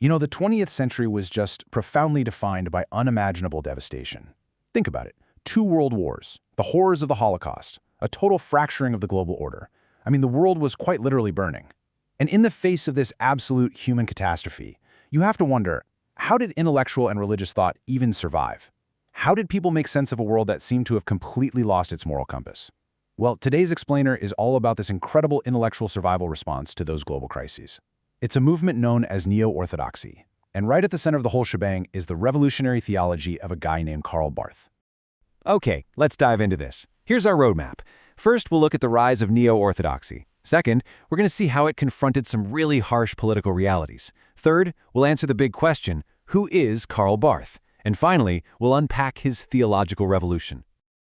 The 20th century was just profoundly defined by unimaginable devastation. Think about it. 2 world wars, the horrors of the Holocaust, a total fracturing of the global order. The world was quite literally burning. And in the face of this absolute human catastrophe, you have to wonder, how did intellectual and religious thought even survive? How did people make sense of a world that seemed to have completely lost its moral compass? Well, today's explainer is all about this incredible intellectual survival response to those global crises. It's a movement known as Neo-Orthodoxy, and right at the center of the whole shebang is the revolutionary theology of a guy named Karl Barth. Okay, let's dive into this. Here's our roadmap. First, we'll look at the rise of Neo-Orthodoxy. Second, we're going to see how it confronted some really harsh political realities. Third, we'll answer the big question, who is Karl Barth? And finally, we'll unpack his theological revolution.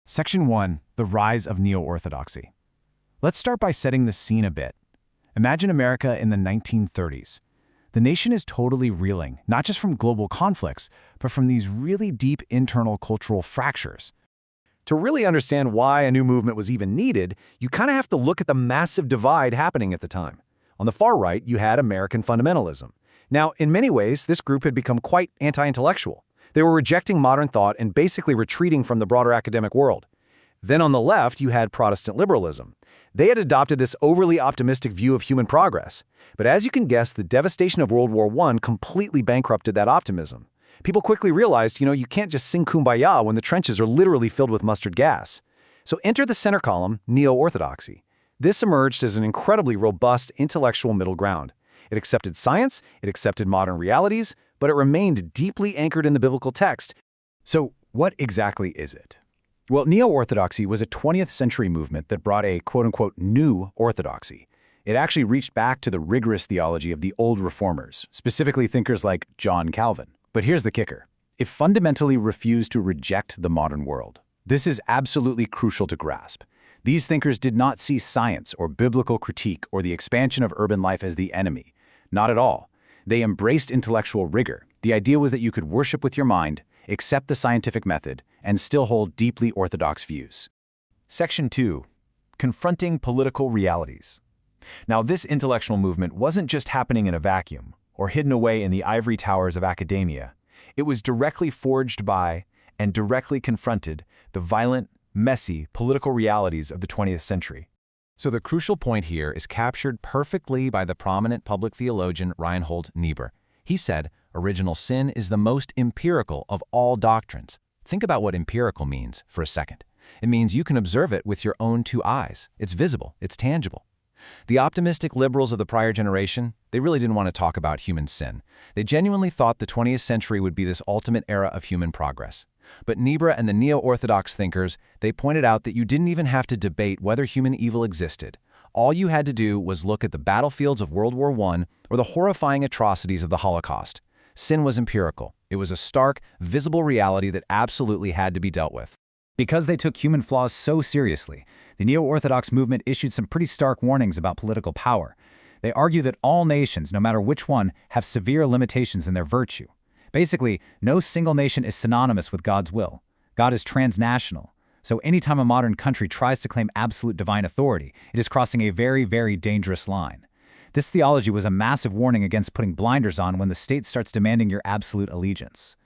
Section 1, the rise of Neo-Orthodoxy. Let's start by setting the scene a bit. Imagine America in the 1930s. The nation is totally reeling, not just from global conflicts, but from these really deep internal cultural fractures. To really understand why a new movement was even needed, you kind of have to look at the massive divide happening at the time. On the far right, you had American fundamentalism. Now, in many ways, this group had become quite anti-intellectual. They were rejecting modern thought and basically retreating from the broader academic world. Then on the left, you had Protestant liberalism. They had adopted this overly optimistic view of human progress. But as you can guess, the devastation of World War I completely bankrupted that optimism. People quickly realized, you can't just sing kumbaya when the trenches are literally filled with mustard gas. So enter the center column, Neo-Orthodoxy. This emerged as an incredibly robust intellectual middle ground. It accepted science, it accepted modern realities, but it remained deeply anchored in the biblical text. So what exactly is it? Well, Neo-Orthodoxy was a 20th century movement that brought a quote-unquote new orthodoxy. It actually reached back to the rigorous theology of the old reformers, specifically thinkers like John Calvin. But here's the kicker. It fundamentally refused to reject the modern world. This is absolutely crucial to grasp. These thinkers did not see science or biblical critique or the expansion of urban life as the enemy. Not at all. They embraced intellectual rigor. The idea was that you could worship with your mind, accept the scientific method, and still hold deeply orthodox views. Section 2. Confronting political realities. Now, this intellectual movement wasn't just happening in a vacuum or hidden away in the ivory towers of academia. It was directly forged by and directly confronted the violent, messy political realities of the 20th century. So the crucial point here is captured perfectly by the prominent public theologian Reinhold Niebuhr. He said, original sin is the most empirical of all doctrines. Think about what empirical means for a second. It means you can observe it with your own 2 eyes. It's visible, it's tangible. The optimistic liberals of the prior generation, they really didn't want to talk about human sin. They genuinely thought the 20th century would be this ultimate era of human progress. But Niebuhr and the Neo-Orthodox thinkers, they pointed out that you didn't even have to debate whether human evil existed. All you had to do was look at the battlefields of World War I or the horrifying atrocities of the Holocaust. Sin was empirical. It was a stark, visible reality that absolutely had to be dealt with. Because they took human flaws so seriously, the Neo-Orthodox movement issued some pretty stark warnings about political power. They argue that all nations, no matter which one, have severe limitations in their virtue. Basically, no single nation is synonymous with God's will. God is transnational. So anytime a modern country tries to claim absolute divine authority, it is crossing a very, very dangerous line. This theology was a massive warning against putting blinders on when the state starts demanding your absolute allegiance.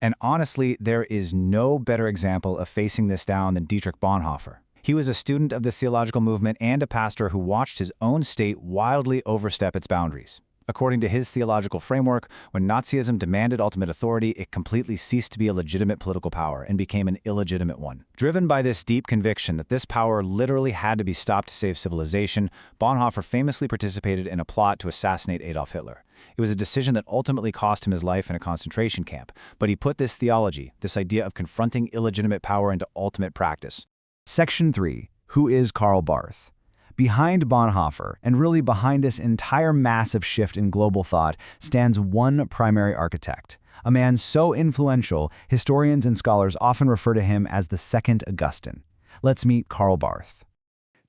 And honestly, there is no better example of facing this down than Dietrich Bonhoeffer. He was a student of the theological movement and a pastor who watched his own state wildly overstep its boundaries. According to his theological framework, when Nazism demanded ultimate authority, it completely ceased to be a legitimate political power and became an illegitimate one. Driven by this deep conviction that this power literally had to be stopped to save civilization, Bonhoeffer famously participated in a plot to assassinate Adolf Hitler. It was a decision that ultimately cost him his life in a concentration camp, but he put this theology, this idea of confronting illegitimate power, into ultimate practice. Section 3. Who is Karl Barth? Behind Bonhoeffer, and really behind this entire massive shift in global thought, stands one primary architect, a man so influential, historians and scholars often refer to him as the Second Augustine. Let's meet Karl Barth.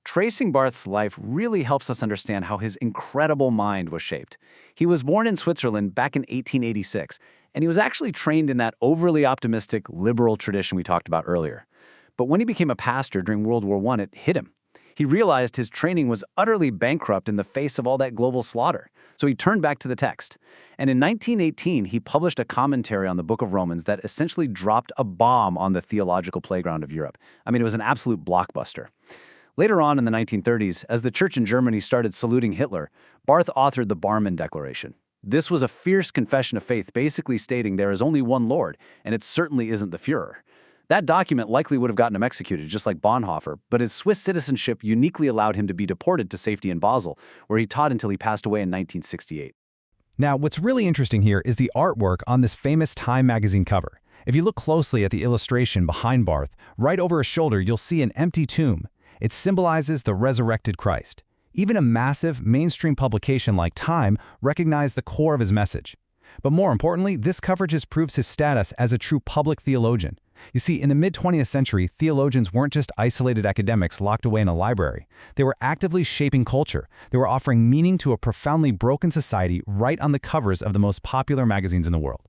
Tracing Barth's life really helps us understand how his incredible mind was shaped. He was born in Switzerland back in 1886, and he was actually trained in that overly optimistic, liberal tradition we talked about earlier. But when he became a pastor during World War I, it hit him. He realized his training was utterly bankrupt in the face of all that global slaughter, so he turned back to the text. And in 1918, he published a commentary on the Book of Romans that essentially dropped a bomb on the theological playground of Europe. I mean, it was an absolute blockbuster. Later on in the 1930s, as the church in Germany started saluting Hitler, Barth authored the Barmen Declaration. This was a fierce confession of faith basically stating there is only one Lord, and it certainly isn't the Führer. That document likely would have gotten him executed, just like Bonhoeffer, but his Swiss citizenship uniquely allowed him to be deported to safety in Basel, where he taught until he passed away in 1968. Now, what's really interesting here is the artwork on this famous Time magazine cover. If you look closely at the illustration behind Barth, right over his shoulder you'll see an empty tomb. It symbolizes the resurrected Christ. Even a massive, mainstream publication like Time recognized the core of his message. But more importantly, this coverage proves his status as a true public theologian. You see, in the mid-20th century, theologians weren't just isolated academics locked away in a library. They were actively shaping culture. They were offering meaning to a profoundly broken society right on the covers of the most popular magazines in the world.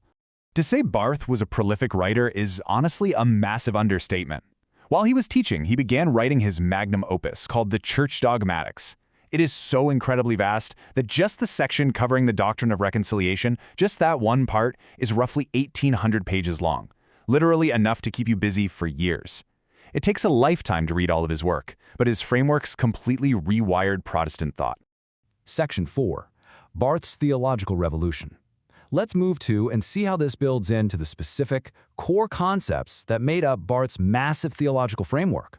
To say Barth was a prolific writer is honestly a massive understatement. While he was teaching, he began writing his magnum opus called the Church Dogmatics. It is so incredibly vast that just the section covering the doctrine of reconciliation, just that one part, is roughly 1,800 pages long, literally enough to keep you busy for years. It takes a lifetime to read all of his work, but his frameworks completely rewired Protestant thought. Section 4. Barth's Theological Revolution. Let's move to and see how this builds into the specific, core concepts that made up Barth's massive theological framework.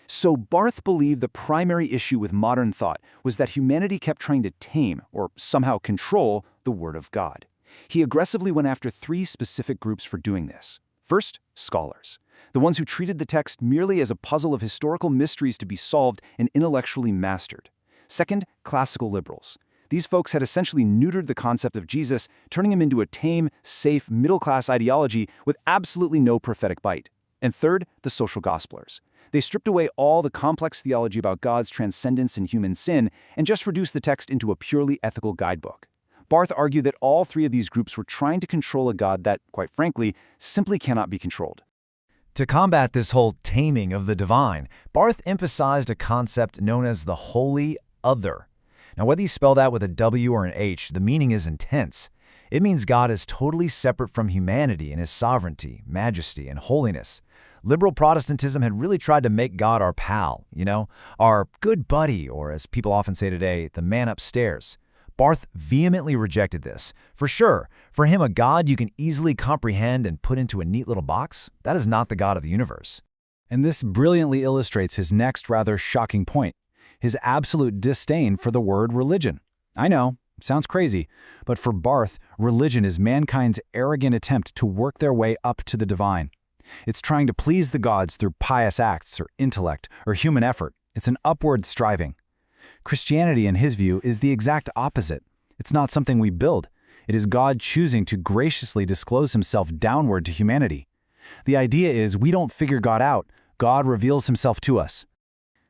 So Barth believed the primary issue with modern thought was that humanity kept trying to tame, or somehow control, the Word of God. He aggressively went after three specific groups for doing this. First, scholars, the ones who treated the text merely as a puzzle of historical mysteries to be solved and intellectually mastered. Second, classical liberals. These folks had essentially neutered the concept of Jesus, turning him into a tame, safe, middle-class ideology with absolutely no prophetic bite. And third, the social gospelers. They stripped away all the complex theology about God's transcendence and human sin and just reduced the text into a purely ethical guidebook. Barth argued that all three of these groups were trying to control a God that, quite frankly, simply cannot be controlled. To combat this whole taming of the divine, Barth emphasized a concept known as the holy other. Now, whether you spell that with a W or an H, the meaning is intense. It means God is totally separate from humanity in his sovereignty, majesty, and holiness. Liberal Protestantism had really tried to make God our pal, our good buddy, or as people often say today, the man upstairs. Barth vehemently rejected this. For sure, for him a God you can easily comprehend and put into a neat little box, that is not the God of the universe. And this brilliantly illustrates his next rather shocking point, his absolute disdain for the word religion. I know, sounds crazy, but for Barth, religion is mankind's arrogant attempt to work their way up to the divine. It's trying to please the gods through pious acts or intellect or human effort. It's an upward striving. Christianity, in his view, is the exact opposite. It's not something we build. It is God choosing to graciously disclose himself downward to humanity. The idea is we don't figure God out. God reveals himself to us.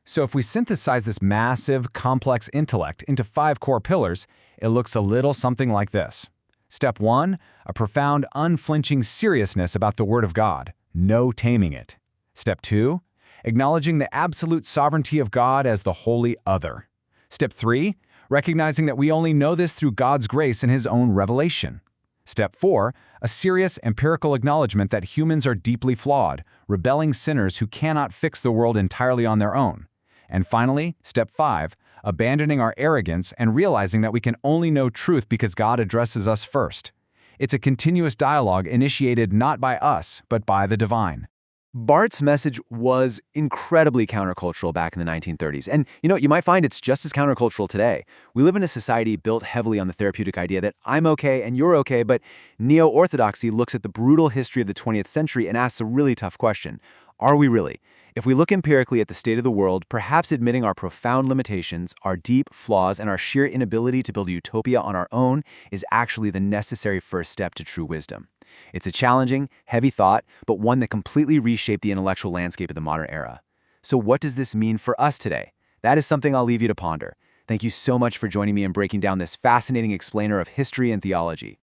So if we synthesize this massive, complex intellect into 5 core pillars, it looks a little something like this. Step 1, a profound, unflinching seriousness about the Word of God. No taming it. Step 2, acknowledging the absolute sovereignty of God as the holy other. Step 3, recognizing that we only know this through God's grace and his own revelation. Step 4, a serious empirical acknowledgement that humans are deeply flawed, rebelling sinners who cannot fix the world entirely on their own. And finally, step 5, abandoning our arrogance and realizing that we can only know truth because God addresses us first. It's a continuous dialogue initiated not by us, but by the divine. Barth's message was incredibly countercultural back in the 1930s. And you might find it's just as countercultural today. We live in a society built heavily on the therapeutic idea that I'm okay and you're okay, but Neo-Orthodoxy looks at the brutal history of the 20th century and asks a really tough question. Are we really? If we look empirically at the state of the world, perhaps admitting our profound limitations, our deep flaws, and our sheer inability to build a utopia on our own is actually the necessary first step to true wisdom. It's a challenging, heavy thought, but one that completely reshaped the intellectual landscape of the modern era. So what does this mean for us today? That is something I'll leave you to ponder. Thank you so much for joining me in breaking down this fascinating explainer of history and theology.